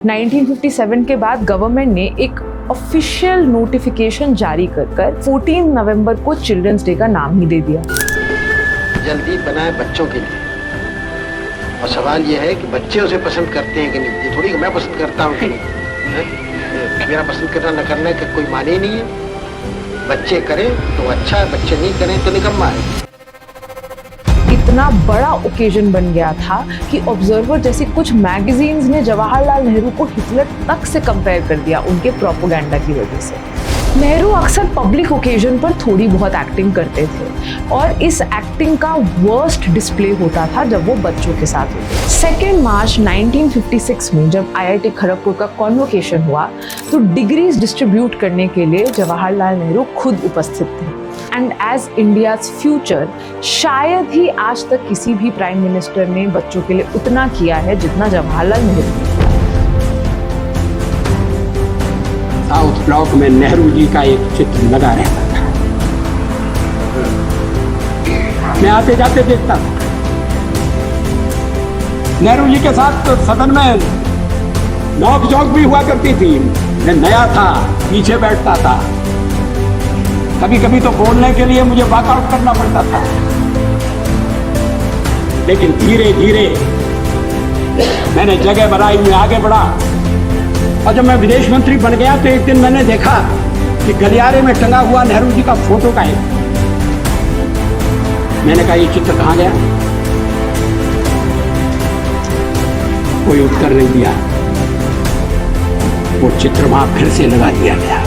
1957 के बाद गवर्नमेंट ने एक ऑफिशियल नोटिफिकेशन जारी कर 14 नवंबर को चिल्ड्रंस डे का नाम ही दे दिया। जल्दी बनाए बच्चों के लिए, और सवाल यह है कि बच्चे उसे पसंद करते हैं कि नहीं। ये थोड़ी मैं पसंद करता हूँ कि नहीं, मेरा पसंद करना न करने का कोई माने ही नहीं है। बच्चे करें तो अच्छा है, बच्चे नहीं करें तो निकम्मा है। इतना बड़ा ओकेजन बन गया था कि ऑब्जर्वर जैसी कुछ मैगजीन्स ने जवाहरलाल नेहरू को हिटलर तक से कंपेयर कर दिया उनके प्रोपेगेंडा की वजह से। नेहरू अक्सर पब्लिक ओकेजन पर थोड़ी बहुत एक्टिंग करते थे और इस एक्टिंग का वर्स्ट डिस्प्ले होता था जब वो बच्चों के साथ होते। 2 मार्च 1956 में जब IIT खड़गपुर का कॉन्वोकेशन हुआ तो डिग्रीज डिस्ट्रीब्यूट करने के लिए जवाहरलाल नेहरू खुद उपस्थित थे। एंड एज इंडियाज फ्यूचर शायद ही आज तक किसी भी प्राइम मिनिस्टर ने बच्चों के लिए उतना किया है जितना जवाहरलाल नेहरू ने। साउथ ब्लॉक में नेहरू जी का एक चित्र लगा रहता था। मैं आते जाते देखता था। नेहरू जी के साथ तो सदन में नोक झोंक भी हुआ करती थी। मैं नया था, पीछे बैठता था। कभी कभी तो बोलने के लिए मुझे वॉकआउट करना पड़ता था। लेकिन धीरे धीरे मैंने जगह बनाई, मैं आगे बढ़ा और जब मैं विदेश मंत्री बन गया तो एक दिन मैंने देखा कि गलियारे में टंगा हुआ नेहरू जी का फोटो का है। मैंने कहा ये चित्र कहाँ गया? कोई उत्तर नहीं दिया। वो चित्र वहां फिर से लगा दिया गया।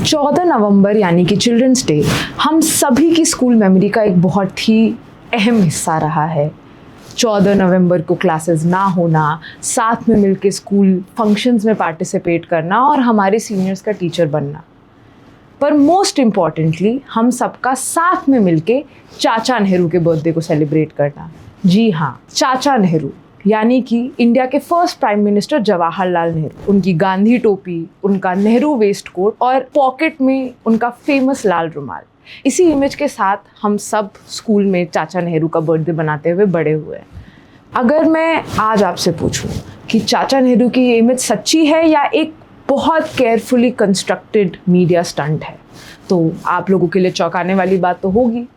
चौदह नवंबर यानी कि चिल्ड्रंस डे हम सभी की स्कूल मेमोरी का एक बहुत ही अहम हिस्सा रहा है। 14 नवंबर को क्लासेस ना होना, साथ में मिलके स्कूल फंक्शंस में पार्टिसिपेट करना और हमारे सीनियर्स का टीचर बनना। पर मोस्ट इम्पॉर्टेंटली हम सबका साथ में मिलके चाचा नेहरू के बर्थडे को सेलिब्रेट करना। जी हाँ, चाचा नेहरू यानी कि इंडिया के first prime minister Jawaharlal Nehru. उनकी गांधी टोपी, उनका नेहरू वेस्ट कोट और पॉकेट में उनका फेमस लाल रुमाल, इसी इमेज के साथ हम सब स्कूल में चाचा नेहरू का बर्थडे बनाते हुए बड़े हुए। अगर मैं आज आपसे पूछूं कि चाचा नेहरू की ये इमेज सच्ची है या एक बहुत केयरफुली कंस्ट्रक्टेड मीडिया स्टंट है, तो आप लोगों के लिए चौंकाने वाली बात तो होगी।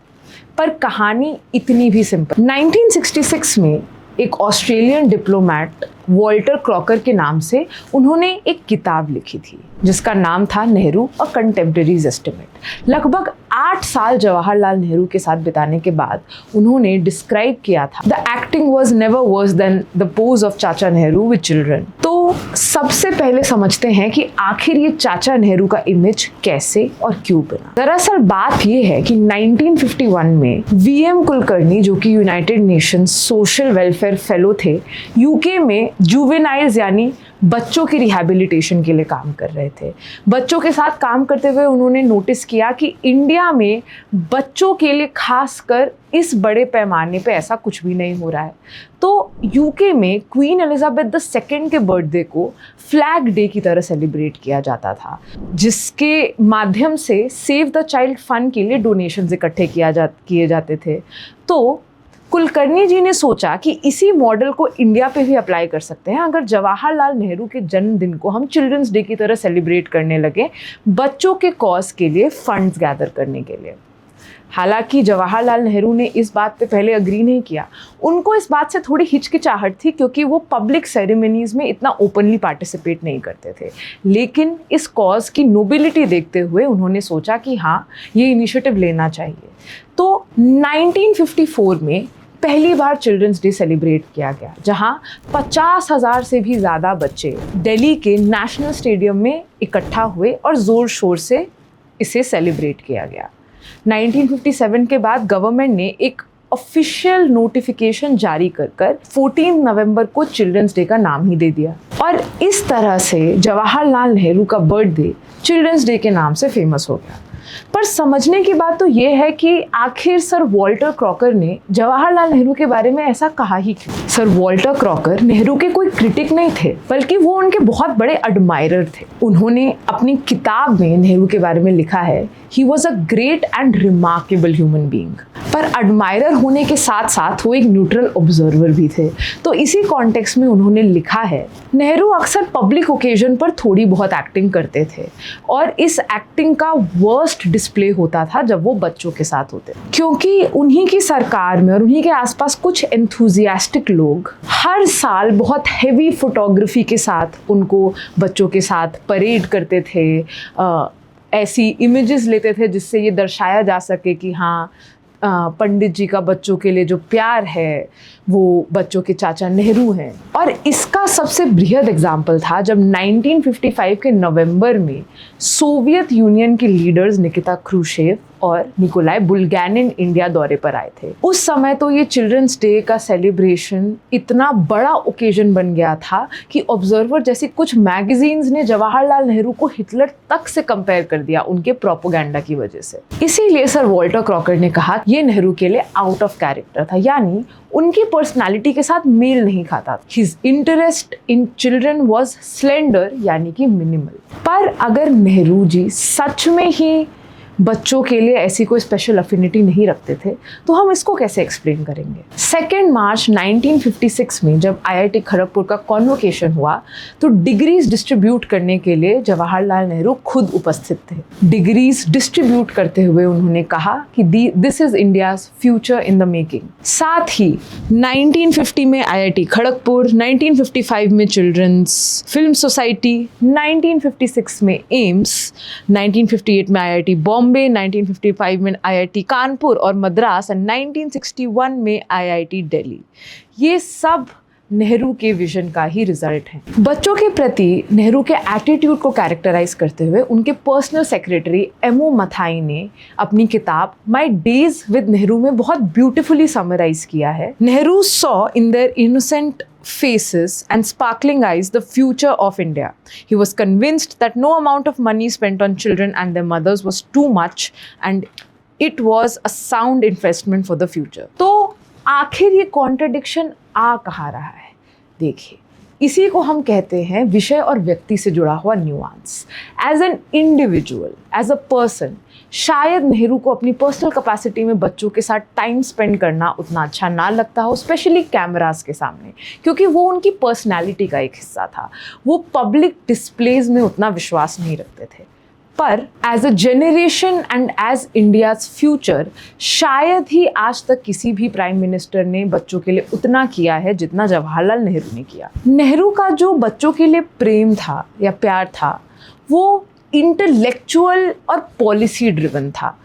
पर कहानी इतनी भी सिंपल। 1966 में एक ऑस्ट्रेलियन डिप्लोमैट वॉल्टर क्रॉकर के नाम से उन्होंने एक किताब लिखी थी जिसका नाम था नेहरू अ कंटेम्परेरीज एस्टिमेट। लगभग 8 साल जवाहरलाल नेहरू के साथ बिताने के बाद उन्होंने डिस्क्राइब किया था the acting was never worse than the pose of चाचा नेहरू विद चिल्ड्रन। तो सबसे पहले समझते हैं कि आखिर ये चाचा नेहरू का इमेज कैसे और क्यों बना। दरअसल बात ये है कि 1951 में VM कुलकर्णी, जो कि United Nations social welfare fellow थे, यूके में जुवेनाइल्स यानी बच्चों की रिहैबिलिटेशन के लिए काम कर रहे थे। बच्चों के साथ काम करते हुए उन्होंने नोटिस किया कि इंडिया में बच्चों के लिए खासकर इस बड़े पैमाने पे ऐसा कुछ भी नहीं हो रहा है। तो यूके में क्वीन एलिजाबेथ II के बर्थडे को फ्लैग डे की तरह सेलिब्रेट किया जाता था, जिसके माध्यम से सेव द चाइल्ड फंड के लिए डोनेशंस इकट्ठे किए जाते थे। तो कुलकर्णी जी ने सोचा कि इसी मॉडल को इंडिया पे भी अप्लाई कर सकते हैं अगर जवाहरलाल नेहरू के जन्मदिन को हम चिल्ड्रंस डे की तरह सेलिब्रेट करने लगे, बच्चों के कॉज के लिए फंड्स गैदर करने के लिए। हालांकि जवाहरलाल नेहरू ने इस बात पे पहले अग्री नहीं किया। उनको इस बात से थोड़ी हिचकिचाहट थी क्योंकि वो पब्लिक सेरेमनीज में इतना ओपनली पार्टिसिपेट नहीं करते थे। लेकिन इस कॉज की नोबिलिटी देखते हुए उन्होंने सोचा कि हाँ, ये इनिशिएटिव लेना चाहिए। तो 1954 में पहली बार चिल्ड्रंस डे सेलिब्रेट किया गया, जहां 50,000 से भी ज़्यादा बच्चे दिल्ली के नेशनल स्टेडियम में इकट्ठा हुए और ज़ोर शोर से इसे सेलिब्रेट किया गया। 1957 के बाद गवर्नमेंट ने एक ऑफिशियल नोटिफिकेशन जारी कर 14 नवंबर को चिल्ड्रंस डे का नाम ही दे दिया और इस तरह से जवाहरलाल नेहरू का बर्थडे चिल्ड्रंस डे के नाम से फेमस हो गया। पर समझने की बात तो ये है कि आखिर सर वॉल्टर क्रॉकर ने जवाहरलाल नेहरू के बारे में ऐसा कहा ही क्यों। सर वॉल्टर क्रॉकर नेहरू के कोई क्रिटिक नहीं थे, बल्कि वो उनके बहुत बड़े एडमायरर थे। उन्होंने अपनी किताब में नेहरू के बारे में लिखा है, he was a great and remarkable human being. पर एडमायरर होने के साथ साथ वो एक न्यूट्रल ऑब्जर्वर भी थे। तो इसी कॉन्टेक्स्ट में उन्होंने लिखा है, नेहरू अक्सर पब्लिक ओकेजन पर थोड़ी बहुत एक्टिंग करते थे और इस एक्टिंग का वर्स्ट डिस्प्ले होता था जब वो बच्चों के साथ होते, क्योंकि उन्हीं की सरकार में और उन्हीं के आसपास कुछ एंथुजियास्टिक लोग हर साल बहुत हेवी फोटोग्राफी के साथ उनको बच्चों के साथ परेड करते थे, ऐसी इमेजेस लेते थे जिससे ये दर्शाया जा सके कि हाँ पंडित जी का बच्चों के लिए जो प्यार है वो बच्चों के चाचा नेहरू हैं। और इसका सबसे बृहद एग्जाम्पल था जब 1955 के नवंबर में सोवियत यूनियन के लीडर्स निकिता क्रूशेव और निकोलाई बुल्गैनिन इंडिया दौरे पर आए थे। उस समय तो ये चिल्ड्रंस डे का सेलिब्रेशन इतना बड़ा ओकेजन बन गया था कि ऑब्जर्वर जैसी कुछ मैगजीन्स ने जवाहरलाल नेहरू को हिटलर तक से कंपेयर कर दिया उनके प्रोपोगंडा की वजह से। इसीलिए सर वॉल्टर क्रॉकर ने कहा ये नेहरू के लिए आउट ऑफ कैरेक्टर था, यानी उनकी पर्सनालिटी के साथ मेल नहीं खाता। His interest in children was slender, यानी कि मिनिमल। पर अगर नेहरू जी सच में ही बच्चों के लिए ऐसी कोई स्पेशल अफिनिटी नहीं रखते थे तो हम इसको कैसे एक्सप्लेन करेंगे। 2 मार्च 1956 में जब IIT खड़गपुर का कॉन्वोकेशन हुआ तो डिग्रीज डिस्ट्रीब्यूट करने के लिए जवाहरलाल नेहरू खुद उपस्थित थे। डिग्रीज डिस्ट्रीब्यूट करते हुए उन्होंने कहा कि this is India's future in the making. साथ ही 1950 में IIT खड़गपुर, 1955 में चिल्ड्रंस फिल्म सोसाइटी, 1956 में एम्स, 1958 में IIT बॉम्बे, 1955 में IIT कानपुर और मद्रास और 1961 में IIT दिल्ली। ये सब नेहरू के विजन का ही रिजल्ट है। बच्चों के प्रति नेहरू के एटीट्यूड को कैरेक्टराइज करते हुए उनके पर्सनल सेक्रेटरी M.O. मथाई ने अपनी किताब माई डेज विद नेहरू में बहुत ब्यूटिफुली समराइज किया है। Nehru saw in their innocent faces and sparkling eyes the future of India. He was convinced that no amount of money spent on children and their mothers was too much and it was a sound investment for the future. तो आखिर ये contradiction आ कहाँ रहा है? देखिए, इसी को हम कहते हैं विषय और व्यक्ति से जुड़ा हुआ nuance. As an individual, as a person, शायद नेहरू को अपनी पर्सनल कैपेसिटी में बच्चों के साथ टाइम स्पेंड करना उतना अच्छा ना लगता हो, स्पेशली कैमरास के सामने, क्योंकि वो उनकी पर्सनैलिटी का एक हिस्सा था। वो पब्लिक डिस्प्लेज में उतना विश्वास नहीं रखते थे। पर as a generation and as India's future शायद ही आज तक किसी भी प्राइम मिनिस्टर ने बच्चों के लिए उतना किया है जितना जवाहरलाल नेहरू ने किया। नेहरू का जो बच्चों के लिए प्रेम था या प्यार था वो इंटेलेक्चुअल और पॉलिसी ड्रिवन था।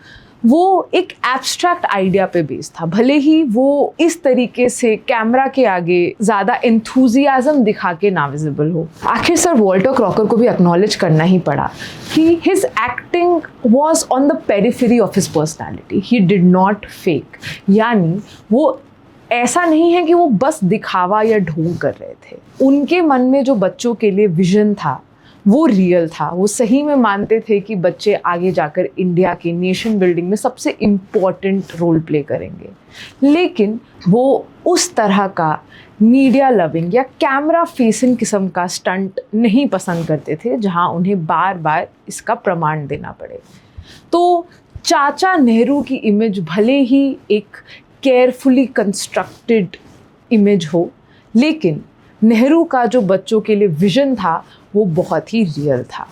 वो एक एब्स्ट्रैक्ट आइडिया पे बेस्ड था, भले ही वो इस तरीके से कैमरा के आगे ज़्यादा एंथुजियाज्म दिखा के ना विजिबल हो। आखिर सर वॉल्टर क्रॉकर को भी एक्नॉलेज करना ही पड़ा कि his acting was on the periphery of his personality, he did not fake. यानी वो ऐसा नहीं है कि वो बस दिखावा या ढोंग कर रहे थे। उनके मन में जो बच्चों के लिए विजन था वो रियल था। वो सही में मानते थे कि बच्चे आगे जाकर इंडिया के नेशन बिल्डिंग में सबसे इम्पॉर्टेंट रोल प्ले करेंगे, लेकिन वो उस तरह का मीडिया लविंग या कैमरा फेसिंग किस्म का स्टंट नहीं पसंद करते थे जहां उन्हें बार बार इसका प्रमाण देना पड़े। तो चाचा नेहरू की इमेज भले ही एक केयरफुली कंस्ट्रक्टेड इमेज हो, लेकिन नेहरू का जो बच्चों के लिए विजन था वो बहुत ही रियल था।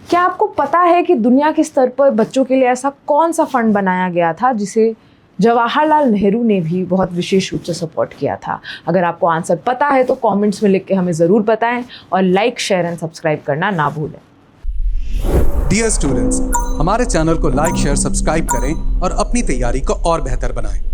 क्या आपको पता है कि दुनिया के स्तर पर बच्चों के लिए ऐसा कौन सा फंड बनाया गया था जिसे जवाहरलाल नेहरू ने भी बहुत विशेष रूप से सपोर्ट किया था? अगर आपको आंसर पता है तो कमेंट्स में लिख के हमें ज़रूर बताएं और लाइक, शेयर एंड सब्सक्राइब करना ना भूलें। डियर स्टूडेंट्स, हमारे चैनल को लाइक, शेयर, सब्सक्राइब करें और अपनी तैयारी को और बेहतर बनाएं।